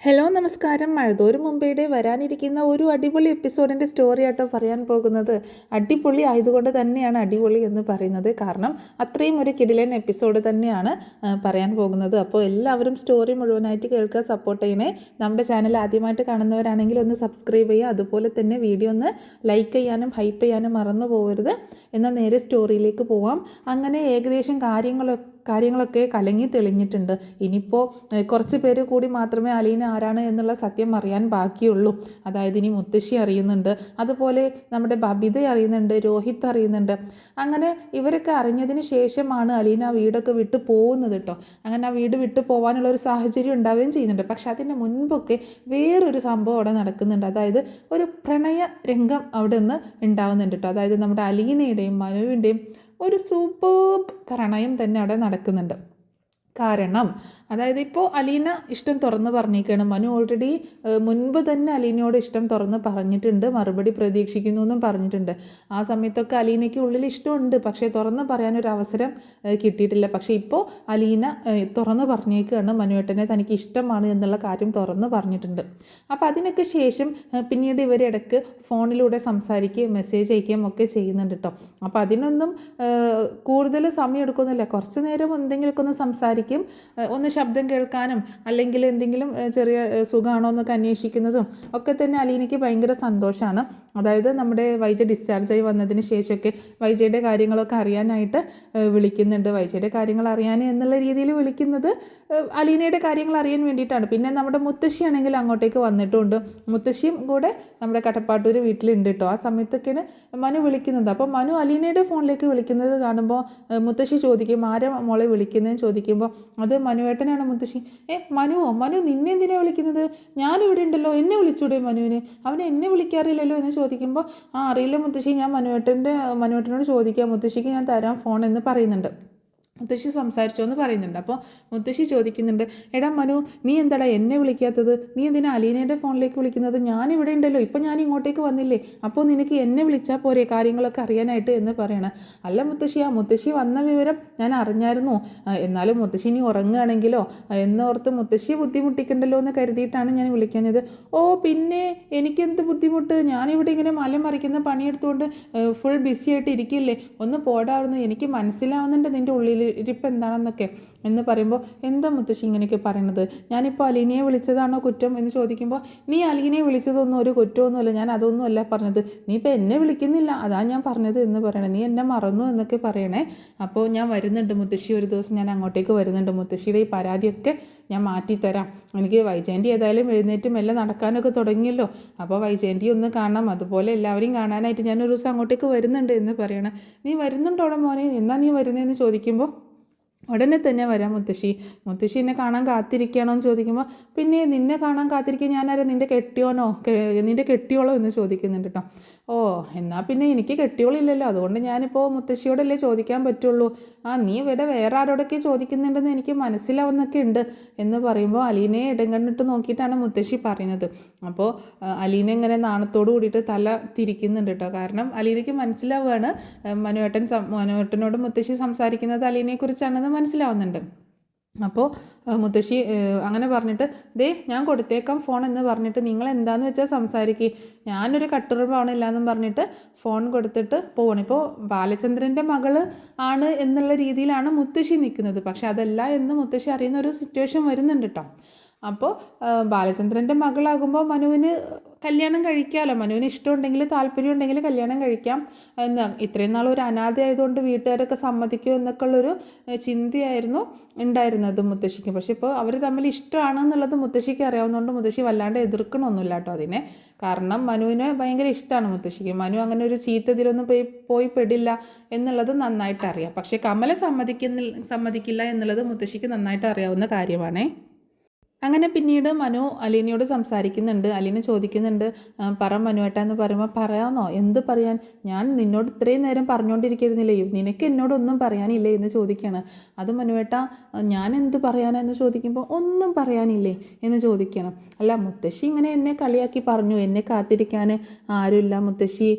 Hello നമസ്കാരം. മഴതോരും മുമ്പേടെ വരാനിരിക്കുന്ന ഒരു അടിപൊളി എപ്പിസോഡിൻ്റെ സ്റ്റോറി ആട്ടോ പറയാൻ പോകുന്നത്. അടിപൊളി ആയതുകൊണ്ട് തന്നെയാണ് അടിപൊളി എന്ന് പറയുന്നത്. കാരണം അത്രയും ഒരു കിടിലൻ എപ്പിസോഡ് തന്നെയാണ് പറയാൻ പോകുന്നത്. അപ്പോൾ എല്ലാവരും സ്റ്റോറി മുഴുവനായിട്ട് കേൾക്കുക, സപ്പോർട്ട് ചെയ്യണേ. നമ്മുടെ ചാനൽ ആദ്യമായിട്ട് കാണുന്നവരാണെങ്കിൽ ഒന്ന് സബ്സ്ക്രൈബ് ചെയ്യുക. അതുപോലെ തന്നെ വീഡിയോ ഒന്ന് ലൈക്ക് ചെയ്യാനും ഹൈപ്പ് ചെയ്യാനും മറന്നു പോകരുത്. എന്നാൽ നേരെ സ്റ്റോറിയിലേക്ക് പോവാം. അങ്ങനെ ഏകദേശം കാര്യങ്ങളൊക്കെ കലങ്ങി തെളിഞ്ഞിട്ടുണ്ട്. ഇനിയിപ്പോൾ കുറച്ച് പേര് കൂടി മാത്രമേ അലീന ആരാണ് എന്നുള്ള സത്യം അറിയാൻ ബാക്കിയുള്ളൂ. അതായത് ഇനി മുത്തശ്ശി അറിയുന്നുണ്ട്, അതുപോലെ നമ്മുടെ ബബിത അറിയുന്നുണ്ട്, രോഹിത് അറിയുന്നുണ്ട്. അങ്ങനെ ഇവരൊക്കെ അറിഞ്ഞതിന് ശേഷമാണ് അലീന വീടൊക്കെ വിട്ടു പോകുന്നത് കേട്ടോ. അങ്ങനെ ആ വീട് വിട്ടു പോകാനുള്ള ഒരു സാഹചര്യം ഉണ്ടാവുകയും ചെയ്യുന്നുണ്ട്. പക്ഷെ അതിന് മുൻപൊക്കെ വേറൊരു സംഭവം അവിടെ നടക്കുന്നുണ്ട്. അതായത് ഒരു പ്രണയ രംഗം അവിടെ നിന്ന് ഉണ്ടാവുന്നുണ്ട് കേട്ടോ. അതായത് നമ്മുടെ അലീനയുടെയും മനുവിൻ്റെയും ഒരു സൂപ്പർ പ്രണയം തന്നെ അവിടെ നടക്കുന്നുണ്ട്. കാരണം അതായത് ഇപ്പോൾ അലീന ഇഷ്ടം തുറന്ന് പറഞ്ഞേക്കാണ്. മനു ഓൾറെഡി മുൻപ് തന്നെ അലീനയോട് ഇഷ്ടം തുറന്ന് പറഞ്ഞിട്ടുണ്ട്, മറുപടി പ്രതീക്ഷിക്കുന്നു എന്നും പറഞ്ഞിട്ടുണ്ട്. ആ സമയത്തൊക്കെ അലീനയ്ക്ക് ഉള്ളിൽ ഇഷ്ടമുണ്ട്, പക്ഷേ തുറന്ന് പറയാനൊരു അവസരം കിട്ടിയിട്ടില്ല. പക്ഷേ ഇപ്പോൾ അലീന തുറന്ന് പറഞ്ഞേക്കാണ്, മനുവേട്ടനെ തനിക്ക് ഇഷ്ടമാണ് എന്നുള്ള കാര്യം തുറന്ന് പറഞ്ഞിട്ടുണ്ട്. അപ്പോൾ അതിനൊക്കെ ശേഷം പിന്നീട് ഇവരിടയ്ക്ക് ഫോണിലൂടെ സംസാരിക്കുകയും മെസ്സേജ് അയക്കുകയും ഒക്കെ ചെയ്യുന്നുണ്ട് കേട്ടോ. അപ്പോൾ അതിനൊന്നും കൂടുതൽ സമയം എടുക്കുന്നില്ല. കുറച്ച് നേരം എന്തെങ്കിലുമൊക്കെ ഒന്ന് സംസാരിക്കും, ഒന്ന് ശബ്ദം കേൾക്കാനും അല്ലെങ്കിൽ എന്തെങ്കിലും ചെറിയ സുഖമാണോ എന്നൊക്കെ അന്വേഷിക്കുന്നതും ഒക്കെ തന്നെ അലീനയ്ക്ക് ഭയങ്കര സന്തോഷമാണ്. അതായത് നമ്മുടെ വൈജ ഡിസ്ചാർജ് ആയി വന്നതിന് ശേഷമൊക്കെ വൈജയുടെ കാര്യങ്ങളൊക്കെ അറിയാനായിട്ട് വിളിക്കുന്നുണ്ട്. വൈജയുടെ കാര്യങ്ങൾ അറിയാൻ എന്നുള്ള രീതിയിൽ വിളിക്കുന്നത് അലീനയുടെ കാര്യങ്ങൾ അറിയാൻ വേണ്ടിയിട്ടാണ്. പിന്നെ നമ്മുടെ മുത്തശ്ശിയാണെങ്കിൽ അങ്ങോട്ടേക്ക് വന്നിട്ടുമുണ്ട്. മുത്തശ്ശിയും കൂടെ നമ്മുടെ കട്ടപ്പാട്ടൂർ വീട്ടിലുണ്ട് കേട്ടോ. ആ സമയത്തൊക്കെയാണ് മനു വിളിക്കുന്നത്. അപ്പോൾ മനു അലീനയുടെ ഫോണിലേക്ക് വിളിക്കുന്നത് കാണുമ്പോൾ മുത്തശ്ശി ചോദിക്കും, ആരാ മോളെ വിളിക്കുന്നതെന്ന് ചോദിക്കുമ്പോൾ അത് മനുവേട്ടനാണ്. മുത്തശ്ശി മനു നിന്നെ എന്തിനാണ് വിളിക്കുന്നത്? ഞാനിവിടെ ഉണ്ടല്ലോ, എന്നെ വിളിച്ചൂടെ മനുവിന്? അവനെ എന്നെ വിളിക്കാറില്ലല്ലോ എന്ന് ചോദിക്കുമ്പോൾ അറിയില്ല മുത്തശ്ശി, ഞാൻ മനുവേട്ടനോട് ചോദിക്കാം, മുത്തശ്ശിക്ക് ഞാൻ തരാം ഫോൺ എന്ന് പറയുന്നുണ്ട്. മുത്തശ്ശി സംസാരിച്ചോ എന്ന് പറയുന്നുണ്ട്. അപ്പോൾ മുത്തശ്ശി ചോദിക്കുന്നുണ്ട്, എടാ മനു, നീ എന്താടാ എന്നെ വിളിക്കാത്തത്? നീ എന്തിനാ അലീനയുടെ ഫോണിലേക്ക് വിളിക്കുന്നത്? ഞാനിവിടെ ഉണ്ടല്ലോ, ഇപ്പം ഞാൻ ഇങ്ങോട്ടേക്ക് വന്നില്ലേ, അപ്പോൾ നിനക്ക് എന്നെ വിളിച്ചാൽ പോരെ കാര്യങ്ങളൊക്കെ അറിയാനായിട്ട് എന്ന് പറയണം. അല്ല മുത്തശ്ശി, ആ മുത്തശ്ശി വന്ന വിവരം ഞാൻ അറിഞ്ഞായിരുന്നു, എന്നാലും മുത്തശ്ശി ഇനി ഉറങ്ങുകയാണെങ്കിലോ എന്നോർത്ത് മുത്തശ്ശിയെ ബുദ്ധിമുട്ടിക്കണ്ടല്ലോ എന്ന് കരുതിയിട്ടാണ് ഞാൻ വിളിക്കുന്നത്. ഓ പിന്നെ എനിക്കെന്ത് ബുദ്ധിമുട്ട്? ഞാനിവിടെ ഇങ്ങനെ മറിക്കുന്ന പണിയെടുത്തുകൊണ്ട് ഫുൾ ബിസി ആയിട്ട് ഇരിക്കില്ലേ, ഒന്ന് പോടാവുന്നു. എനിക്ക് മനസ്സിലാവുന്നുണ്ട് നിൻ്റെ ഉള്ളിൽ ഇരിപ്പ് എന്താണെന്നൊക്കെ എന്ന് പറയുമ്പോൾ, എന്താ മുത്തശ്ശി ഇങ്ങനെയൊക്കെ പറയണത്? ഞാനിപ്പോൾ അലീനയെ വിളിച്ചതാണോ കുറ്റം എന്ന് ചോദിക്കുമ്പോൾ, നീ അലീനയെ വിളിച്ചതൊന്നും ഒരു കുറ്റമൊന്നുമല്ല, ഞാൻ അതൊന്നുമല്ല പറഞ്ഞത്. നീ ഇപ്പോൾ എന്നെ വിളിക്കുന്നില്ല, അതാ ഞാൻ പറഞ്ഞത് എന്ന് പറയണേ. നീ എന്നെ മറന്നു എന്നൊക്കെ പറയണേ. അപ്പോൾ ഞാൻ വരുന്നുണ്ട് മുത്തശ്ശി, ഒരു ദിവസം ഞാൻ അങ്ങോട്ടേക്ക് വരുന്നുണ്ട്. മുത്തശ്ശിയുടെ ഈ പരാതിയൊക്കെ ഞാൻ മാറ്റിത്തരാം. എനിക്ക് വൈജയന്തി ഏതായാലും എഴുന്നേറ്റ് മെല്ലെ നടക്കാനൊക്കെ തുടങ്ങിയല്ലോ, അപ്പോൾ വൈജയന്തി ഒന്ന് കാണാം, അതുപോലെ എല്ലാവരെയും കാണാനായിട്ട് ഞാനൊരു ദിവസം അങ്ങോട്ടേക്ക് വരുന്നുണ്ട് എന്ന് പറയണം. നീ വരുന്നുണ്ടോടെ മോനെ? എന്നാ നീ വരുന്നതെന്ന് ചോദിക്കുമ്പോൾ, ഉടനെ തന്നെ വരാം മുത്തശ്ശി. മുത്തശ്ശി എന്നെ കാണാൻ കാത്തിരിക്കുകയാണോ എന്ന് ചോദിക്കുമ്പോൾ, പിന്നെ നിന്നെ കാണാൻ കാത്തിരിക്കുക ഞാനാരാ? നിൻ്റെ കെട്ടിയോനോ നിൻ്റെ കെട്ടിയോളോ എന്ന് ചോദിക്കുന്നുണ്ട് കേട്ടോ. ഓ എന്നാൽ പിന്നെ എനിക്ക് കെട്ടിയോളില്ലല്ലോ, അതുകൊണ്ട് ഞാനിപ്പോൾ മുത്തശ്ശിയോടല്ലേ ചോദിക്കാൻ പറ്റുള്ളൂ. നീ ഇവിടെ വേറെ ആരോടൊക്കെ ചോദിക്കുന്നുണ്ടെന്ന് എനിക്ക് മനസ്സിലാവുന്നൊക്കെ ഉണ്ട് എന്ന് പറയുമ്പോൾ അലീനയെ ഇടം കണ്ടിട്ട് നോക്കിയിട്ടാണ് മുത്തശ്ശി പറയുന്നത്. അപ്പോൾ അലീന ഇങ്ങനെ നാണത്തോട് കൂടിയിട്ട് തല തിരിക്കുന്നുണ്ട് കേട്ടോ. കാരണം അലീനയ്ക്ക് മനസ്സിലാവുകയാണ് മനുവേട്ടനോട് മുത്തശ്ശി സംസാരിക്കുന്നത് അലീനയെക്കുറിച്ചാണെന്ന് മനസ്സിലാവുന്നുണ്ട്. അപ്പോൾ മുത്തശ്ശി അങ്ങനെ പറഞ്ഞിട്ട്, ദേ ഞാൻ കൊടുത്തേക്കാം ഫോൺ എന്ന് പറഞ്ഞിട്ട് നിങ്ങൾ എന്താണെന്ന് വെച്ചാൽ സംസാരിക്കുക, ഞാനൊരു കട്ടുറുമ്പാവണില്ല എന്നും പറഞ്ഞിട്ട് ഫോൺ കൊടുത്തിട്ട് പോകണം. ഇപ്പോൾ ബാലചന്ദ്രൻ്റെ മകള് ആണ് എന്നുള്ള രീതിയിലാണ് മുത്തശ്ശി നിൽക്കുന്നത്. പക്ഷെ അതല്ല എന്ന് മുത്തശ്ശി അറിയുന്ന ഒരു സിറ്റുവേഷൻ വരുന്നുണ്ട് കേട്ടോ. അപ്പോൾ ബാലചന്ദ്രൻ്റെ മകളാകുമ്പോൾ മനുവിന് കല്യാണം കഴിക്കാമല്ലോ, മനുവിന് ഇഷ്ടമുണ്ടെങ്കിൽ താല്പര്യം ഉണ്ടെങ്കിൽ കല്യാണം കഴിക്കാം എന്ന്. ഇത്രയും നാൾ ഒരു അനാഥ ആയതുകൊണ്ട് വീട്ടുകാരൊക്കെ സമ്മതിക്കുമോ എന്നൊക്കെ ഉള്ളൊരു ചിന്തയായിരുന്നു ഉണ്ടായിരുന്നത് മുത്തശ്ശിക്ക്. പക്ഷെ ഇപ്പോൾ അവർ തമ്മിൽ ഇഷ്ടമാണെന്നുള്ളത് മുത്തശ്ശിക്ക് അറിയാവുന്നതുകൊണ്ട് മുത്തശ്ശി വല്ലാണ്ട് എതിർക്കണമൊന്നുമില്ല കേട്ടോ അതിനെ. കാരണം മനുവിനെ ഭയങ്കര ഇഷ്ടമാണ് മുത്തശ്ശിക്ക്. മനു അങ്ങനെ ഒരു ചീത്തതിലൊന്നും പോയി പെടില്ല എന്നുള്ളത് നന്നായിട്ട് അറിയാം. പക്ഷേ കമല സമ്മതിക്കില്ല എന്നുള്ളത് മുത്തശ്ശിക്ക് നന്നായിട്ട് അറിയാവുന്ന കാര്യമാണേ. അങ്ങനെ പിന്നീട് മനു അലീനയോട് സംസാരിക്കുന്നുണ്ട്. അലീന ചോദിക്കുന്നുണ്ട്, പറ മനുവേട്ട എന്ന് പറയുമ്പോൾ, പറയാമെന്നോ? എന്ത് പറയാൻ? ഞാൻ നിന്നോട് ഇത്രയും നേരം പറഞ്ഞുകൊണ്ടിരിക്കുന്നില്ലേ, നിനക്ക് എന്നോടൊന്നും പറയാനില്ലേ എന്ന് ചോദിക്കുകയാണ്. അത് മനുവേട്ട ഞാൻ എന്ത് പറയാനെന്ന് ചോദിക്കുമ്പോൾ, ഒന്നും പറയാനില്ലേ എന്ന് ചോദിക്കണം. അല്ല മുത്തശ്ശി ഇങ്ങനെ എന്നെ കളിയാക്കി പറഞ്ഞു, എന്നെ കാത്തിരിക്കാൻ ആരുമില്ല മുത്തശ്ശി,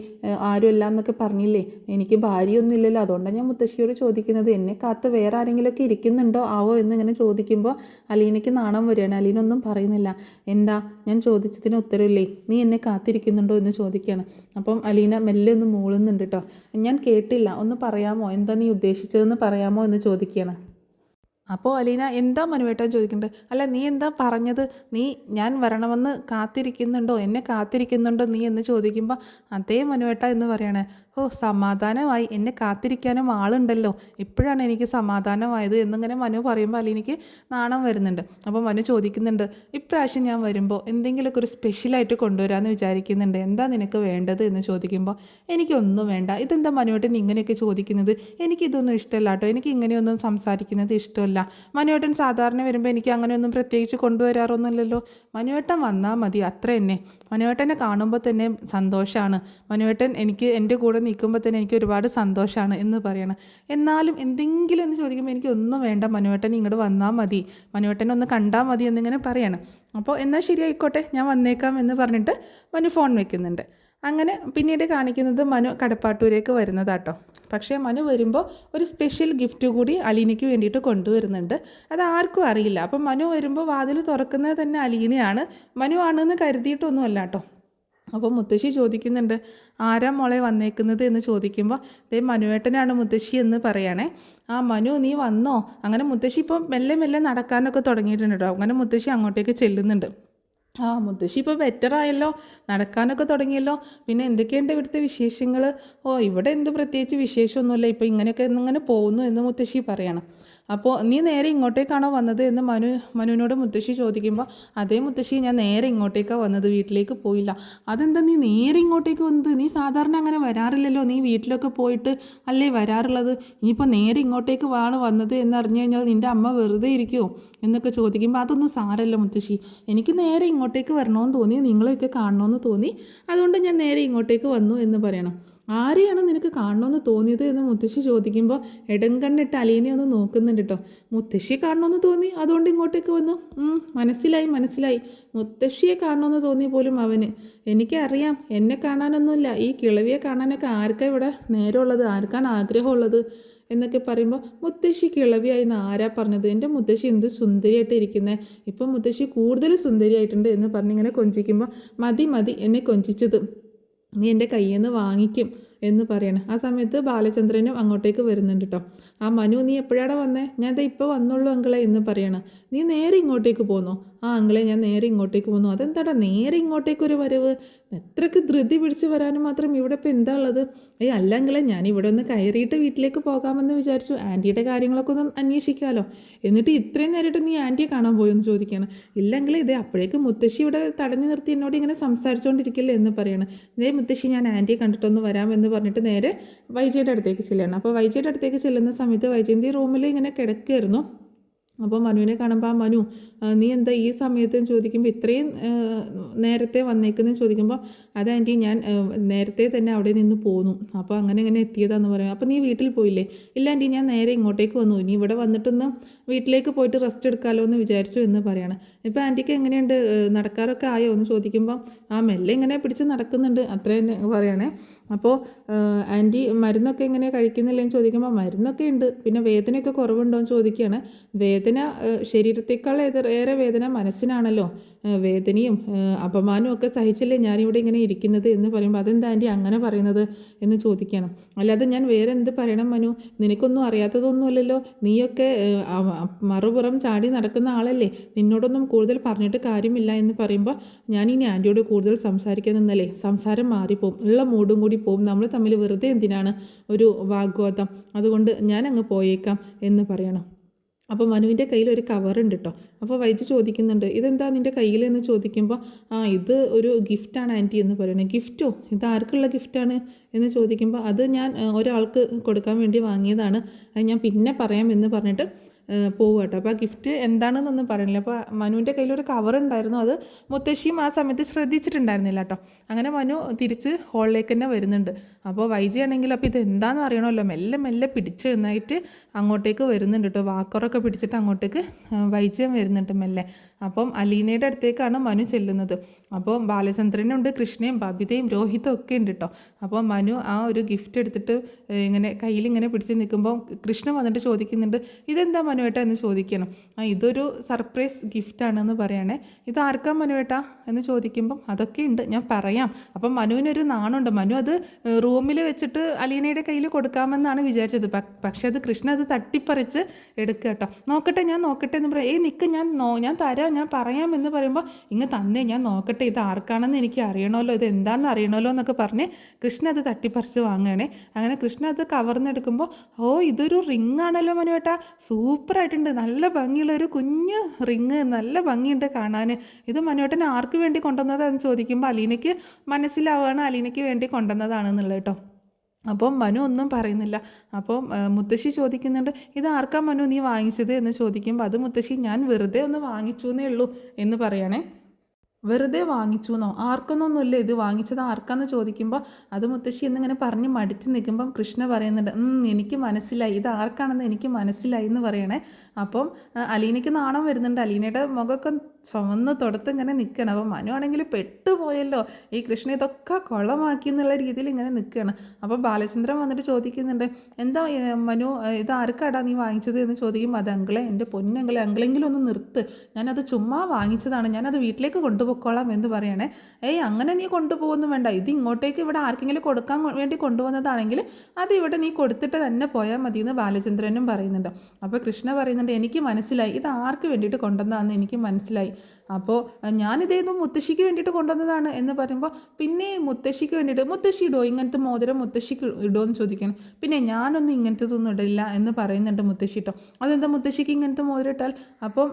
ആരുമില്ല എന്നൊക്കെ പറഞ്ഞില്ലേ, എനിക്ക് ഭാര്യയൊന്നും ഇല്ലല്ലോ, അതുകൊണ്ടാണ് ഞാൻ മുത്തശ്ശിയോട് ചോദിക്കുന്നത്, എന്നെ കാത്ത് വേറെ ആരെങ്കിലുമൊക്കെ ഇരിക്കുന്നുണ്ടോ ആവോ എന്നിങ്ങനെ ചോദിക്കുമ്പോൾ അലീനയ്ക്ക് നാണം വരികയാണ്. പറയണേ. അലീന ഒന്നും പറയുന്നില്ല. എന്താ, ഞാൻ ചോദിച്ചതിന് ഉത്തരവില്ലേ, നീ എന്നെ കാത്തിരിക്കുന്നുണ്ടോ എന്ന് ചോദിക്കുകയാണ്. അപ്പം അലീന മെല്ലെ ഒന്ന് മൂളുന്നുണ്ട് കേട്ടോ. ഞാൻ കേട്ടില്ല, ഒന്ന് പറയാമോ, എന്താ നീ ഉദ്ദേശിച്ചതെന്ന് പറയാമോ എന്ന് ചോദിക്കുകയാണ്. അപ്പോൾ അലീന എന്താ മനുവേട്ടൻ ചോദിക്കുന്നുണ്ട്. അല്ല, നീ എന്താ പറഞ്ഞത്, നീ ഞാൻ വരണമെന്ന് കാത്തിരിക്കുന്നുണ്ടോ, എന്നെ കാത്തിരിക്കുന്നുണ്ടോ നീ എന്ന് ചോദിക്കുമ്പോൾ അതേ മനുവേട്ട എന്ന് പറയണേ. ഓ, സമാധാനമായി, എന്നെ കാത്തിരിക്കാനും ആളുണ്ടല്ലോ, ഇപ്പോഴാണ് എനിക്ക് സമാധാനമായത് എന്നിങ്ങനെ മനു പറയുമ്പോൾ അലീനയ്ക്ക് നാണം വരുന്നുണ്ട്. അപ്പോൾ മനു ചോദിക്കുന്നുണ്ട്, ഇപ്രാവശ്യം ഞാൻ വരുമ്പോൾ എന്തെങ്കിലുമൊക്കെ ഒരു സ്പെഷ്യലായിട്ട് കൊണ്ടുവരാമെന്ന് വിചാരിക്കുന്നുണ്ട്, എന്താ നിനക്ക് വേണ്ടത് എന്ന് ചോദിക്കുമ്പോൾ എനിക്കൊന്നും വേണ്ട. ഇതെന്താ മനുവേട്ടൻ ഇങ്ങനെയൊക്കെ ചോദിക്കുന്നത്, എനിക്കിതൊന്നും ഇഷ്ടമല്ല കേട്ടോ, എനിക്ക് ഇങ്ങനെയൊന്നും സംസാരിക്കുന്നത് ഇഷ്ടമല്ല. മനുവേട്ടൻ സാധാരണ വരുമ്പോൾ എനിക്ക് അങ്ങനെയൊന്നും പ്രത്യേകിച്ച് കൊണ്ടുവരാറൊന്നുമില്ലല്ലോ, മനുവേട്ടൻ വന്നാൽ മതി, അത്ര തന്നെ. മനുവേട്ടനെ കാണുമ്പോൾ തന്നെ സന്തോഷമാണ്, മനുവേട്ടൻ എനിക്ക് എൻ്റെ കൂടെ നിൽക്കുമ്പോൾ തന്നെ എനിക്ക് ഒരുപാട് സന്തോഷമാണ് എന്ന് പറയണം. എന്നാലും എന്തെങ്കിലും എന്ന് ചോദിക്കുമ്പോൾ എനിക്കൊന്നും വേണ്ട, മനുവേട്ടൻ ഇങ്ങോട്ട് വന്നാൽ മതി, മനുവേട്ടനെ ഒന്ന് കണ്ടാൽ മതി എന്നിങ്ങനെ പറയണം. അപ്പോൾ എന്നാൽ ശരിയായിക്കോട്ടെ, ഞാൻ വന്നേക്കാം എന്ന് പറഞ്ഞിട്ട് മനു ഫോൺ വെക്കുന്നുണ്ട്. അങ്ങനെ പിന്നീട് കാണിക്കുന്നത് മനു കടപ്പാട്ടൂരേക്ക് വരുന്നതാട്ടോ. പക്ഷേ മനു വരുമ്പോൾ ഒരു സ്പെഷ്യൽ ഗിഫ്റ്റ് കൂടി അലീനയ്ക്ക് വേണ്ടിയിട്ട് കൊണ്ടുവരുന്നുണ്ട്. അത് ആർക്കും അറിയില്ല. അപ്പം മനു വരുമ്പോൾ വാതിൽ തുറക്കുന്നത് തന്നെ അലീനയാണ്, മനു ആണെന്ന് കരുതിയിട്ടൊന്നും അല്ല കേട്ടോ. അപ്പോൾ മുത്തശ്ശി ചോദിക്കുന്നുണ്ട്, ആരാ മോളെ വന്നേക്കുന്നത് എന്ന് ചോദിക്കുമ്പോൾ ദേ മനുവേട്ടനാണ് മുത്തശ്ശി എന്ന് പറയണേ. ആ മനു, നീ വന്നോ? അങ്ങനെ മുത്തശ്ശി ഇപ്പോൾ മെല്ലെ മെല്ലെ നടക്കാനൊക്കെ തുടങ്ങിയിട്ടുണ്ട് കേട്ടോ. അങ്ങനെ മുത്തശ്ശി അങ്ങോട്ടേക്ക് ചെല്ലുന്നുണ്ട്. ആ, മുത്തശ്ശി ഇപ്പോൾ ബെറ്ററായല്ലോ, നടക്കാനൊക്കെ തുടങ്ങിയല്ലോ. പിന്നെ എന്തൊക്കെയുണ്ട് ഇവിടുത്തെ വിശേഷങ്ങൾ? ഓ, ഇവിടെ എന്ത് പ്രത്യേകിച്ച് വിശേഷമൊന്നുമില്ല, ഇപ്പോൾ ഇങ്ങനെയൊക്കെ എന്നിങ്ങനെ പോകുന്നു എന്ന് മുത്തശ്ശി പറയണം. അപ്പോൾ നീ നേരെ ഇങ്ങോട്ടേക്കാണോ വന്നത് എന്ന് മനുവിനോട് മുത്തശ്ശി ചോദിക്കുമ്പോൾ അതേ മുത്തശ്ശി, ഞാൻ നേരെ ഇങ്ങോട്ടേക്കാണ് വന്നത്, വീട്ടിലേക്ക് പോയില്ല. അതെന്താ നീ നേരെ ഇങ്ങോട്ടേക്ക് വന്നത്? നീ സാധാരണ അങ്ങനെ വരാറില്ലല്ലോ, നീ വീട്ടിലൊക്കെ പോയിട്ട് അല്ലേ വരാറുള്ളത്, ഇനിയിപ്പോൾ നേരെ ഇങ്ങോട്ടേക്ക് വന്നത് എന്നറിഞ്ഞു കഴിഞ്ഞാൽ നിൻ്റെ അമ്മ വെറുതെ ഇരിക്കുമോ എന്നൊക്കെ ചോദിക്കുമ്പോൾ അതൊന്നും സാരമല്ല മുത്തശ്ശി, എനിക്ക് നേരെ ഇങ്ങോട്ടേക്ക് വരണമെന്ന് തോന്നി, നിങ്ങളെയൊക്കെ കാണണമെന്ന് തോന്നി, അതുകൊണ്ട് ഞാൻ നേരെ ഇങ്ങോട്ടേക്ക് വന്നു എന്ന് പറയണം. ആരെയാണ് നിനക്ക് കാണണമെന്ന് തോന്നിയത് എന്ന് മുത്തശ്ശി ചോദിക്കുമ്പോൾ ഇടംകണ്ണിട്ട് അലീനെ ഒന്ന് നോക്കുന്നുണ്ട് കേട്ടോ. മുത്തശ്ശിയെ കാണണമെന്ന് തോന്നി, അതുകൊണ്ട് ഇങ്ങോട്ടേക്ക് വന്നു. മനസ്സിലായി, മുത്തശ്ശിയെ കാണണമെന്ന് തോന്നി പോലും അവന്. എനിക്കറിയാം, എന്നെ കാണാനൊന്നുമില്ല, ഈ കിളവിയെ കാണാനൊക്കെ ആർക്കാണ് ഇവിടെ നേരമുള്ളത്, ആർക്കാണ് ആഗ്രഹമുള്ളത് എന്നൊക്കെ പറയുമ്പോൾ മുത്തശ്ശി കിളവിയായിന്ന് ആരാ പറഞ്ഞത്, എൻ്റെ മുത്തശ്ശി എന്ത് സുന്ദരിയായിട്ട് ഇരിക്കുന്നത്, ഇപ്പം മുത്തശ്ശി കൂടുതൽ സുന്ദരിയായിട്ടുണ്ട് എന്ന് പറഞ്ഞിങ്ങനെ കൊഞ്ചിക്കുമ്പോൾ മതി എന്നെ കൊഞ്ചിച്ചത്, നീ എൻ്റെ കയ്യിൽ നിന്ന് വാങ്ങിക്കും എന്ന് പറയണം. ആ സമയത്ത് ബാലചന്ദ്രനും അങ്ങോട്ടേക്ക് വരുന്നുണ്ട് കേട്ടോ. ആ മനു, നീ എപ്പോഴാണ് വന്നേ? ഞാൻ ദേ ഇപ്പോൾ വന്നുള്ളൂ അങ്കിളെ എന്ന് പറയണം. നീ നേരെ ഇങ്ങോട്ടേക്ക് പോന്നോ? ആ അങ്കിളെ, ഞാൻ നേരെ ഇങ്ങോട്ടേക്ക് പോന്നു. അതെന്താടാ നേരെ ഇങ്ങോട്ടേക്കൊരു വരവ്, എത്രയ്ക്ക് ധൃതി പിടിച്ച് വരാനും മാത്രം ഇവിടെ ഇപ്പോൾ എന്താ ഉള്ളത്? അല്ല അങ്കിളെ, ഞാൻ ഇവിടെ ഒന്ന് കയറിയിട്ട് വീട്ടിലേക്ക് പോകാമെന്ന് വിചാരിച്ചു, ആൻറ്റിയുടെ കാര്യങ്ങളൊക്കെ ഒന്ന് അന്വേഷിക്കാമല്ലോ. എന്നിട്ട് ഇത്രയും നേരിട്ട് നീ ആൻറ്റിയെ കാണാൻ പോയെന്ന് ചോദിക്കുകയാണ്. ഇല്ലെങ്കിൽ ഇതേ അപ്പോഴേക്കും മുത്തശ്ശി ഇവിടെ തടഞ്ഞു നിർത്തി എന്നോട് ഇങ്ങനെ സംസാരിച്ചുകൊണ്ടിരിക്കില്ലേ എന്ന് പറയണം. ഇതേ മുത്തശ്ശി, ഞാൻ ആൻറ്റിയെ കണ്ടിട്ടൊന്ന് വരാമെന്ന് പറഞ്ഞിട്ട് നേരെ വൈജയുടെ അടുത്തേക്ക് ചെല്ലുകയാണ്. അപ്പോൾ വൈജയുടെ അടുത്തേക്ക് ചെല്ലുന്ന സമയത്ത് വൈജയന്തി റൂമിൽ ഇങ്ങനെ കിടക്കുകയായിരുന്നു. അപ്പോൾ മനുവിനെ കാണുമ്പോൾ മനു, നീ എന്താ ഈ സമയത്ത് ചോദിക്കുമ്പോൾ ഇത്രയും നേരത്തെ വന്നേക്കെന്ന് ചോദിക്കുമ്പോൾ അത് ആൻറ്റി, ഞാൻ നേരത്തെ തന്നെ അവിടെ നിന്ന് പോന്നു, അപ്പോൾ അങ്ങനെ എത്തിയതാന്ന് പറയും. അപ്പോൾ നീ വീട്ടിൽ പോയില്ലേ? ഇല്ല ആൻറ്റി, ഞാൻ നേരെ ഇങ്ങോട്ടേക്ക് വന്നു, ഇനി ഇവിടെ വന്നിട്ടൊന്ന് വീട്ടിലേക്ക് പോയിട്ട് റെസ്റ്റ് എടുക്കാമല്ലോ എന്ന് വിചാരിച്ചു എന്ന് പറയണം. ഇപ്പോൾ ആൻറ്റിക്ക് എങ്ങനെയുണ്ട്, നടക്കാറൊക്കെ ആയോ എന്ന് ചോദിക്കുമ്പോൾ മെല്ലെ ഇങ്ങനെ പിടിച്ച് നടക്കുന്നുണ്ട്, അത്ര തന്നെ പറയണേ. അപ്പോൾ ആൻറ്റി മരുന്നൊക്കെ എങ്ങനെ കഴിക്കുന്നില്ലെന്ന് ചോദിക്കുമ്പോൾ മരുന്നൊക്കെ ഉണ്ട്, പിന്നെ വേദനയൊക്കെ കുറവുണ്ടോ എന്ന് ചോദിക്കുകയാണ്. വേദന ശരീരത്തേക്കാൾ ഏറെ വേദന മനസ്സിനാണല്ലോ, വേദനയും അപമാനവും ഒക്കെ സഹിച്ചല്ലേ ഞാനിവിടെ ഇങ്ങനെ ഇരിക്കുന്നത് എന്ന് പറയുമ്പോൾ അതെന്താ ആൻറ്റി അങ്ങനെ പറയുന്നത് എന്ന് ചോദിക്കുകയാണ്. അല്ലാതെ ഞാൻ വേറെ എന്ത് പറയണം മനു, നിനക്കൊന്നും അറിയാത്തതൊന്നുമല്ലല്ലോ, നീയൊക്കെ മറുപുറം ചാടി നടക്കുന്ന ആളല്ലേ, നിന്നോടൊന്നും കൂടുതൽ പറഞ്ഞിട്ട് കാര്യമില്ല എന്ന് പറയുമ്പോൾ ഞാനിനി ആൻറ്റിയോട് കൂടുതൽ സംസാരിക്കാൻ നിന്നല്ലേ സംസാരം മാറിപ്പോവും, ഉള്ള മൂടും കൂടി പോവും, നമ്മൾ തമ്മിൽ വെറുതെ എന്തിനാണ് ഒരു വാഗ്വാദം, അതുകൊണ്ട് ഞാൻ അങ്ങ് പോയേക്കാം എന്ന് പറയണം. അപ്പോൾ മനുവിൻ്റെ കയ്യിൽ ഒരു കവറുണ്ട് കേട്ടോ. അപ്പോൾ വൈദ്യ ചോദിക്കുന്നുണ്ട്, ഇതെന്താ നിൻ്റെ കയ്യിൽ എന്ന് ചോദിക്കുമ്പോൾ ഇത് ഒരു ഗിഫ്റ്റാണ് ആൻറ്റി എന്ന് പറയണേ. ഗിഫ്റ്റോ? ഇത് ആർക്കുള്ള ഗിഫ്റ്റാണ് എന്ന് ചോദിക്കുമ്പോൾ അത് ഞാൻ ഒരാൾക്ക് കൊടുക്കാൻ വേണ്ടി വാങ്ങിയതാണ്, അത് ഞാൻ പിന്നെ പറയാം എന്ന് പറഞ്ഞിട്ട് പോവുക കേട്ടോ. അപ്പോൾ ആ ഗിഫ്റ്റ് എന്താണെന്നൊന്നും പറയണില്ല. അപ്പോൾ മനുവിൻ്റെ കയ്യിലൊരു കവറുണ്ടായിരുന്നു, അത് മുത്തശ്ശിയും ആ സമയത്ത് ശ്രദ്ധിച്ചിട്ടുണ്ടായിരുന്നില്ല കേട്ടോ. അങ്ങനെ മനു തിരിച്ച് ഹോളിലേക്ക് തന്നെ വരുന്നുണ്ട്. അപ്പോൾ വൈജയാണെങ്കിൽ അപ്പോൾ ഇത് എന്താണെന്ന് അറിയണമല്ലോ, മെല്ലെ പിടിച്ചെഴുന്നേറ്റ് അങ്ങോട്ടേക്ക് വരുന്നുണ്ട് കേട്ടോ. വാക്കറൊക്കെ പിടിച്ചിട്ട് അങ്ങോട്ടേക്ക് വൈജയം വരുന്നുണ്ട് മെല്ലെ. അപ്പം അലീനയുടെ അടുത്തേക്കാണ് മനു ചെല്ലുന്നത്. അപ്പോൾ ബാലചന്ദ്രനുണ്ട്, കൃഷ്ണയും ബബിതയും രോഹിതും ഒക്കെ ഉണ്ട് കേട്ടോ. അപ്പോൾ മനു ആ ഒരു ഗിഫ്റ്റ് എടുത്തിട്ട് ഇങ്ങനെ കയ്യിലിങ്ങനെ പിടിച്ച് നിൽക്കുമ്പോൾ കൃഷ്ണ വന്നിട്ട് ചോദിക്കുന്നുണ്ട്, ഇതെന്താ മനു മനുവേട്ട എന്ന് ചോദിക്കണം. ഇതൊരു സർപ്രൈസ് ഗിഫ്റ്റാണെന്ന് പറയണേ. ഇത് ആർക്കാ മനുവേട്ട എന്ന് ചോദിക്കുമ്പം അതൊക്കെ ഉണ്ട്, ഞാൻ പറയാം. അപ്പം മനുവിനൊരു നാണുണ്ട്. മനു അത് റൂമിൽ വെച്ചിട്ട് അലീനയുടെ കയ്യിൽ കൊടുക്കാമെന്നാണ് വിചാരിച്ചത്. പക്ഷെ അത് കൃഷ്ണ അത് തട്ടിപ്പറിച്ച് എടുക്കുക കേട്ടോ. നോക്കട്ടെ, ഞാൻ നോക്കട്ടെ എന്ന് പറയാം. നിൽക്ക്, ഞാൻ തരാം, ഞാൻ പറയാം എന്ന് പറയുമ്പോൾ ഇങ്ങ് തന്നെ, ഞാൻ നോക്കട്ടെ, ഇത് ആർക്കാണെന്ന് എനിക്ക് അറിയണമല്ലോ, ഇത് എന്താണെന്ന് അറിയണമല്ലോ എന്നൊക്കെ പറഞ്ഞ് കൃഷ്ണ അത് തട്ടിപ്പറിച്ച് വാങ്ങുകയാണേ. അങ്ങനെ കൃഷ്ണ അത് കവർന്നെടുക്കുമ്പോൾ ഇതൊരു റിങ് ആണല്ലോ മനുവേട്ടാ, സൂപ്പറായിട്ടുണ്ട്, നല്ല ഭംഗിയുള്ളൊരു കുഞ്ഞ് റിങ്, നല്ല ഭംഗിയുണ്ട് കാണാൻ. ഇത് മനുവേട്ടൻ ആർക്ക് വേണ്ടി കൊണ്ടുവന്നതാണെന്ന് ചോദിക്കുമ്പോൾ അലീനയ്ക്ക് മനസ്സിലാവുകയാണ് അലീനയ്ക്ക് വേണ്ടി കൊണ്ടുവന്നതാണെന്നുള്ളത് കേട്ടോ. അപ്പം മനു ഒന്നും പറയുന്നില്ല. അപ്പം മുത്തശ്ശി ചോദിക്കുന്നുണ്ട്, ഇത് ആർക്കാ മനു നീ വാങ്ങിച്ചത് എന്ന് ചോദിക്കുമ്പോൾ അത് മുത്തശ്ശി ഞാൻ വെറുതെ ഒന്ന് വാങ്ങിച്ചു എന്നേ ഉള്ളൂ എന്ന് പറയണേ. വെറുതെ വാങ്ങിച്ചു എന്നോ, ആർക്കൊന്നൊന്നുമില്ല, ഇത് വാങ്ങിച്ചത് ആർക്കാന്ന് ചോദിക്കുമ്പോൾ അത് മുത്തശ്ശി എന്നിങ്ങനെ പറഞ്ഞ് മടിച്ച് നിൽക്കുമ്പം കൃഷ്ണ പറയുന്നുണ്ട്, എനിക്ക് മനസ്സിലായി, ഇത് ആർക്കാണെന്ന് എനിക്ക് മനസ്സിലായി എന്ന് പറയണേ. അപ്പം അലീനയ്ക്ക് നാണം വരുന്നുണ്ട്. അലീനയുടെ മുഖമൊക്കെ ചുവന്ന് തൊടുത്ത് ഇങ്ങനെ നിൽക്കണം. അപ്പം മനു ആണെങ്കിൽ പെട്ടുപോയല്ലോ, ഈ കൃഷ്ണ ഇതൊക്കെ കൊളമാക്കി എന്നുള്ള രീതിയിൽ ഇങ്ങനെ നിൽക്കുകയാണ്. അപ്പോൾ ബാലചന്ദ്രൻ വന്നിട്ട് ചോദിക്കുന്നുണ്ട്, എന്താ മനു, ഇത് ആർക്കാടാ നീ വാങ്ങിച്ചത് എന്ന് ചോദിക്കുമ്പോൾ അത് അങ്കിളെ, എൻ്റെ പൊന്നങ്കിളെ, അങ്കിളെങ്കിലും ഒന്ന് നിർത്ത്, ഞാനത് ചുമ്മാ വാങ്ങിച്ചതാണ്, ഞാനത് വീട്ടിലേക്ക് കൊണ്ടുപോയിക്കോളാം എന്ന് പറയണേ. അങ്ങനെ നീ കൊണ്ടുപോകുന്നു വേണ്ട, ഇത് ഇങ്ങോട്ടേക്ക് ഇവിടെ ആർക്കെങ്കിലും കൊടുക്കാൻ വേണ്ടി കൊണ്ടുവന്നതാണെങ്കിൽ അത് ഇവിടെ നീ കൊടുത്തിട്ട് തന്നെ പോയാൽ മതി എന്ന് ബാലചന്ദ്രനും പറയുന്നുണ്ട്. അപ്പോൾ കൃഷ്ണ പറയുന്നുണ്ട്, എനിക്ക് മനസ്സിലായി, ഇത് ആർക്ക് വേണ്ടിയിട്ട് കൊണ്ടുവന്നതാണെന്ന് എനിക്ക് മനസ്സിലായി. അപ്പോൾ ഞാനിതേന്നും മുത്തശ്ശിക്ക് വേണ്ടിയിട്ട് കൊണ്ടുവന്നതാണ് എന്ന് പറയുമ്പോൾ പിന്നെ മുത്തശ്ശിക്ക് വേണ്ടിയിട്ട്, മുത്തശ്ശി ഇടുമോ ഇങ്ങനത്തെ മോതിരം, മുത്തശ്ശിക്ക് ഇടുമോ എന്ന് ചോദിക്കണം. പിന്നെ ഞാനൊന്നും ഇങ്ങനത്തതൊന്നും ഇടില്ല എന്ന് പറയുന്നുണ്ട് മുത്തശ്ശി കേട്ടോ. അതെന്താ മുത്തശ്ശിക്ക് ഇങ്ങനത്തെ മോതിരം ഇട്ടാൽ? അപ്പം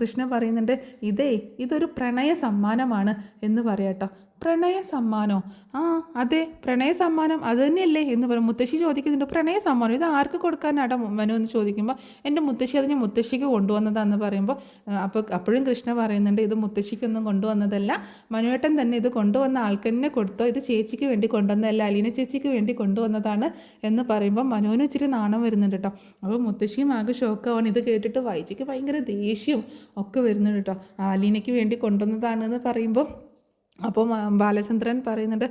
കൃഷ്ണ പറയുന്നുണ്ട്, ഇതൊരു പ്രണയ സമ്മാനമാണ് എന്ന് പറയാട്ടോ. പ്രണയ സമ്മാനോ? അതെ, പ്രണയ സമ്മാനം അത് തന്നെയല്ലേ എന്ന് പറയും. മുത്തശ്ശി ചോദിക്കുന്നുണ്ട്, പ്രണയ സമ്മാനം ഇത് ആർക്ക് കൊടുക്കാനാടാ മനു എന്ന് ചോദിക്കുമ്പോൾ എൻ്റെ മുത്തശ്ശി അത് ഞാൻ മുത്തശ്ശിക്ക് കൊണ്ടുവന്നതാന്ന് പറയുമ്പോൾ അപ്പോഴും കൃഷ്ണ പറയുന്നുണ്ട്, ഇത് മുത്തശ്ശിക്കൊന്നും കൊണ്ടുവന്നതല്ല, മനുവേട്ടൻ തന്നെ ഇത് കൊണ്ടുവന്ന ആൾക്ക് തന്നെ കൊടുത്തോ, ഇത് ചേച്ചിക്ക് വേണ്ടി കൊണ്ടുവന്നതല്ല, അലീന ചേച്ചിക്ക് വേണ്ടി കൊണ്ടുവന്നതാണ് എന്ന് പറയുമ്പോൾ മനുവിന് ഇച്ചിരി നാണം വരുന്നുണ്ട് കേട്ടോ. അപ്പോൾ മുത്തശ്ശിയും ആകെ ഷോക്കാവാണ്. ഇത് കേട്ടിട്ട് വൈജിക്ക് ഭയങ്കര ദേഷ്യം ഒക്കെ വരുന്നുണ്ട് കേട്ടോ. അലീനയ്ക്ക് വേണ്ടി കൊണ്ടുവന്നതാണെന്ന് പറയുമ്പോൾ അപ്പോൾ ബാലചന്ദ്രൻ പറയുന്നുണ്ട്,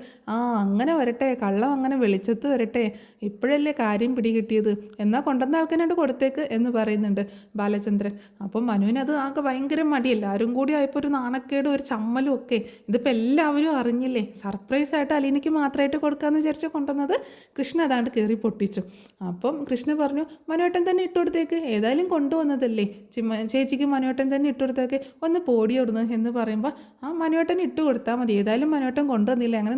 അങ്ങനെ വരട്ടെ, കള്ളം അങ്ങനെ വെളിച്ചത്ത് വരട്ടെ, ഇപ്പോഴല്ലേ കാര്യം പിടികിട്ടിയത്, എന്നാൽ കൊണ്ടുവന്ന ആൾക്കാരോട് കൊടുത്തേക്ക് എന്ന് പറയുന്നുണ്ട് ബാലചന്ദ്രൻ. അപ്പം മനുവിനത് ആകെ ഭയങ്കര മടി, എല്ലാവരും കൂടി ആയപ്പോൾ ഒരു നാണക്കേടും ഒരു ചമ്മലും ഒക്കെ. ഇതിപ്പോൾ എല്ലാവരും അറിഞ്ഞില്ലേ, സർപ്രൈസായിട്ട് അലീനയ്ക്ക് മാത്രമായിട്ട് കൊടുക്കാമെന്ന് വിചാരിച്ച് കൊണ്ടുവന്നത് കൃഷ്ണ അതാണ്ട് കയറി പൊട്ടിച്ചു. അപ്പം കൃഷ്ണ പറഞ്ഞു, മനുവേട്ടൻ തന്നെ ഇട്ടുകൊടുത്തേക്ക്, ഏതായാലും കൊണ്ടുവന്നതല്ലേ, ചേച്ചിക്ക് മനുവേട്ടൻ തന്നെ ഇട്ടുകൊടുത്തേക്ക്, ഒന്ന് പോടിയോടുന്നു എന്ന് പറയുമ്പോൾ മനുവേട്ടൻ ഇട്ട് കൊടുത്താൽ മതി, ഏതായാലും മനുവേട്ടൻ കൊണ്ടുവന്നില്ല. അങ്ങനെ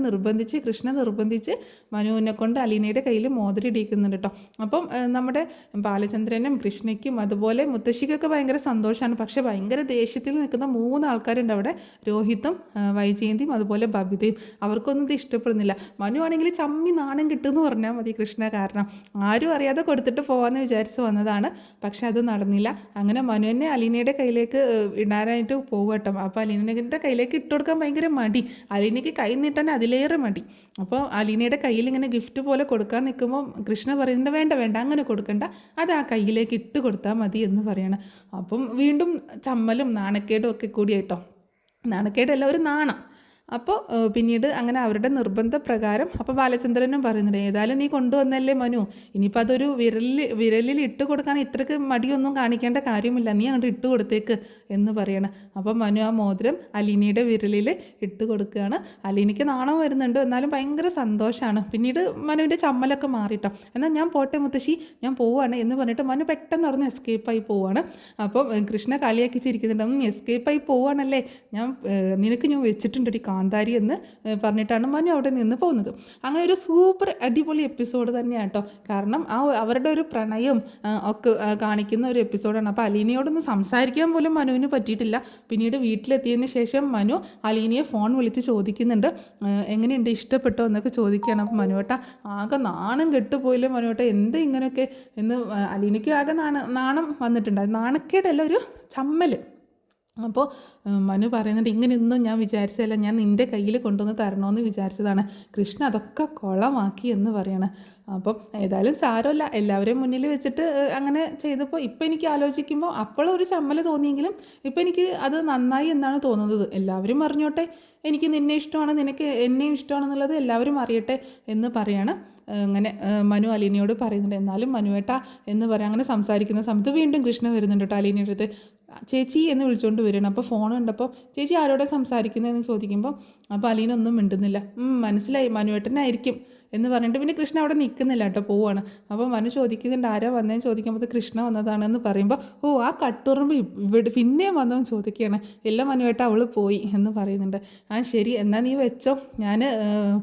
കൃഷ്ണ നിർബന്ധിച്ച് മനുവിനെ കൊണ്ട് അലീനയുടെ കയ്യിൽ മോതിരം ഇടിക്കുന്നുണ്ട് കേട്ടോ. അപ്പം നമ്മുടെ ബാലചന്ദ്രനും കൃഷ്ണയ്ക്കും അതുപോലെ മുത്തശ്ശിക്കൊക്കെ ഭയങ്കര സന്തോഷമാണ്. പക്ഷേ ഭയങ്കര ദേഷ്യത്തിൽ നിൽക്കുന്ന 3 ആൾക്കാരുണ്ട് അവിടെ, രോഹിത്തും വൈജയന്തിയും അതുപോലെ ബബിതയും. അവർക്കൊന്നും ഇത് ഇഷ്ടപ്പെടുന്നില്ല. മനു ആണെങ്കിൽ ചമ്മി നാണം കിട്ടുമെന്ന് പറഞ്ഞാൽ മതി കൃഷ്ണ, കാരണം ആരും അറിയാതെ കൊടുത്തിട്ട് പോകാമെന്ന് വിചാരിച്ച് വന്നതാണ്. പക്ഷെ അത് നടന്നില്ല. അങ്ങനെ മനുവിനെ അലീനയുടെ കയ്യിലേക്ക് ഇടാനായിട്ട് പോകട്ടോ. അപ്പോൾ അലീനയുടെ കയ്യിലേക്ക് ഇട്ടുകൊടുക്കാൻ ഭയങ്കര മടി, അലീനയ്ക്ക് കൈ നീട്ടാൻ അതിലേറെ മടി. അപ്പോൾ അലീനയുടെ കയ്യിൽ ഇങ്ങനെ ഗിഫ്റ്റ് പോലെ കൊടുക്കാൻ നിൽക്കുമ്പോൾ കൃഷ്ണ പറയുന്നുണ്ട്, വേണ്ട അങ്ങനെ കൊടുക്കണ്ട, അത് ആ കയ്യിലേക്ക് ഇട്ട് കൊടുത്താൽ മതി എന്ന് പറയണം. അപ്പം വീണ്ടും ചമ്മലും നാണക്കേടും ഒക്കെ കൂടിയായിട്ടോ. നാണക്കേടല്ല, ഒരു നാണം. അപ്പോൾ പിന്നീട് അങ്ങനെ അവരുടെ നിർബന്ധപ്രകാരം അപ്പോൾ ബാലചന്ദ്രനും പറയുന്നുണ്ട്, ഏതായാലും നീ കൊണ്ടുവന്നല്ലേ മനു, ഇനിയിപ്പോൾ അതൊരു വിരലിൽ ഇട്ട് കൊടുക്കാൻ ഇത്രയ്ക്ക് മടിയൊന്നും കാണിക്കേണ്ട കാര്യമില്ല, നീ അങ്ങോട്ട് ഇട്ട് കൊടുത്തേക്ക് എന്ന് പറയണം. അപ്പോൾ മനു ആ മോതിരം അലീനയുടെ വിരലിൽ ഇട്ട് കൊടുക്കുകയാണ്. അലീനയ്ക്ക് നാണം വരുന്നുണ്ട്, എന്നാലും ഭയങ്കര സന്തോഷമാണ്. പിന്നീട് മനുവിൻ്റെ ചമ്മലൊക്കെ മാറിയിട്ടോ. എന്നാൽ ഞാൻ പോട്ടെ മുത്തശ്ശി, ഞാൻ പോവുകയാണ് എന്ന് പറഞ്ഞിട്ട് മനു പെട്ടെന്ന് അവിടെ നിന്ന് എസ്കേപ്പായി പോവുകയാണ്. അപ്പം കൃഷ്ണ കളിയാക്കി ചിരിക്കുന്നുണ്ട്, എസ്കേപ്പായി പോവുകയാണല്ലേ, നിനക്ക് ഞാൻ വെച്ചിട്ടുണ്ട് കാന്താരി എന്ന് പറഞ്ഞിട്ടാണ് മനു അവിടെ നിന്ന് പോകുന്നത്. അങ്ങനെ ഒരു സൂപ്പർ അടിപൊളി എപ്പിസോഡ് തന്നെയാണ് കേട്ടോ. കാരണം അവരുടെ ഒരു പ്രണയം ഒക്കെ കാണിക്കുന്ന ഒരു എപ്പിസോഡാണ്. അപ്പോൾ അലീനയോടൊന്ന് സംസാരിക്കാൻ പോലും മനുവിന് പറ്റിയിട്ടില്ല. പിന്നീട് വീട്ടിലെത്തിയതിന് ശേഷം മനു അലീനയെ ഫോൺ വിളിച്ച് ചോദിക്കുന്നുണ്ട്, എങ്ങനെയുണ്ട്, ഇഷ്ടപ്പെട്ടോ എന്നൊക്കെ ചോദിക്കുകയാണ്. അപ്പോൾ മനുവേട്ട ആകെ നാണം കെട്ടുപോയില്ലേ മനുവേട്ട, എന്താ ഇങ്ങനെയൊക്കെ എന്ന് അലീനയ്ക്ക് ആകെ നാണം വന്നിട്ടുണ്ട്. നാണക്കേടല്ല, ഒരു ചമ്മൽ. അപ്പോൾ മനു പറയുന്നുണ്ട്, ഇങ്ങനെയൊന്നും ഞാൻ വിചാരിച്ചതല്ല, ഞാൻ നിൻ്റെ കയ്യിൽ കൊണ്ടുവന്ന് തരണമെന്ന് വിചാരിച്ചതാണ്. കൃഷ്ണ അതൊക്കെ കുളമാക്കി എന്ന് പറയണം. അപ്പം ഏതായാലും സാരമല്ല, എല്ലാവരെയും മുന്നിൽ വെച്ചിട്ട് അങ്ങനെ ചെയ്തപ്പോൾ ഇപ്പം എനിക്ക് ആലോചിക്കുമ്പോൾ അപ്പോഴും ഒരു ചമ്മൽ തോന്നിയെങ്കിലും ഇപ്പം എനിക്ക് അത് നന്നായി എന്നാണ് തോന്നുന്നത്. എല്ലാവരും അറിഞ്ഞോട്ടെ, എനിക്ക് നിന്നെ ഇഷ്ടമാണ്, നിനക്ക് എന്നെയും ഇഷ്ടമാണെന്നുള്ളത് എല്ലാവരും അറിയട്ടെ എന്ന് പറയാണ്. അങ്ങനെ മനു അലീനയോട് പറയുന്നുണ്ട്. എന്നാലും മനുവേട്ട എന്ന് പറയാം. അങ്ങനെ സംസാരിക്കുന്ന സമയത്ത് വീണ്ടും കൃഷ്ണ വരുന്നുണ്ട് കേട്ടോ അലീനയുടെ അടുത്ത്. ചേച്ചി എന്ന് വിളിച്ചുകൊണ്ട് വരികയാണ്. അപ്പോൾ ഫോൺ കണ്ടപ്പോൾ ചേച്ചി ആരോടെ സംസാരിക്കുന്നതെന്ന് ചോദിക്കുമ്പോൾ അപ്പോൾ അലീന ഒന്നും മിണ്ടുന്നില്ല. മനസ്സിലായി, മനുവേട്ടനായിരിക്കും എന്ന് പറഞ്ഞിട്ട് പിന്നെ കൃഷ്ണ അവിടെ നിൽക്കുന്നില്ല കേട്ടോ, പോവുകയാണ്. അപ്പോൾ മനു ചോദിക്കുന്നുണ്ട് ആരാ വന്നതെന്ന് ചോദിക്കുമ്പോൾ കൃഷ്ണ വന്നതാണെന്ന് പറയുമ്പോൾ ആ കട്ടുറുമ്പ് ഇവിടെ പിന്നെയും വന്നതെന്ന് ചോദിക്കുകയാണ്. എല്ലാം മനുവേട്ട അവൾ പോയി എന്ന് പറയുന്നുണ്ട്. ശരി എന്നാൽ നീ വെച്ചോ, ഞാൻ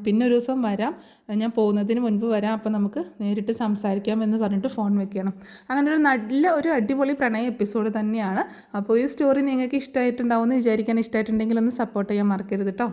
പിന്നെ ഒരു ദിവസം വരാം, ഞാൻ പോകുന്നതിന് മുൻപ് വരാം, അപ്പോൾ നമുക്ക് നേരിട്ട് സംസാരിക്കാം എന്ന് പറഞ്ഞിട്ട് ഫോൺ വെക്കണം. അങ്ങനെ ഒരു അടിപൊളി പ്രണയ എപ്പിസോഡ് തന്നെയാണ്. അപ്പോൾ ഈ സ്റ്റോറി നിങ്ങൾക്ക് ഇഷ്ടമായിട്ടുണ്ടാവുമെന്ന് വിചാരിക്കാൻ. ഇഷ്ടമായിട്ടുണ്ടെങ്കിൽ ഒന്ന് സപ്പോർട്ട് ചെയ്യാൻ മറക്കരുത് കേട്ടോ.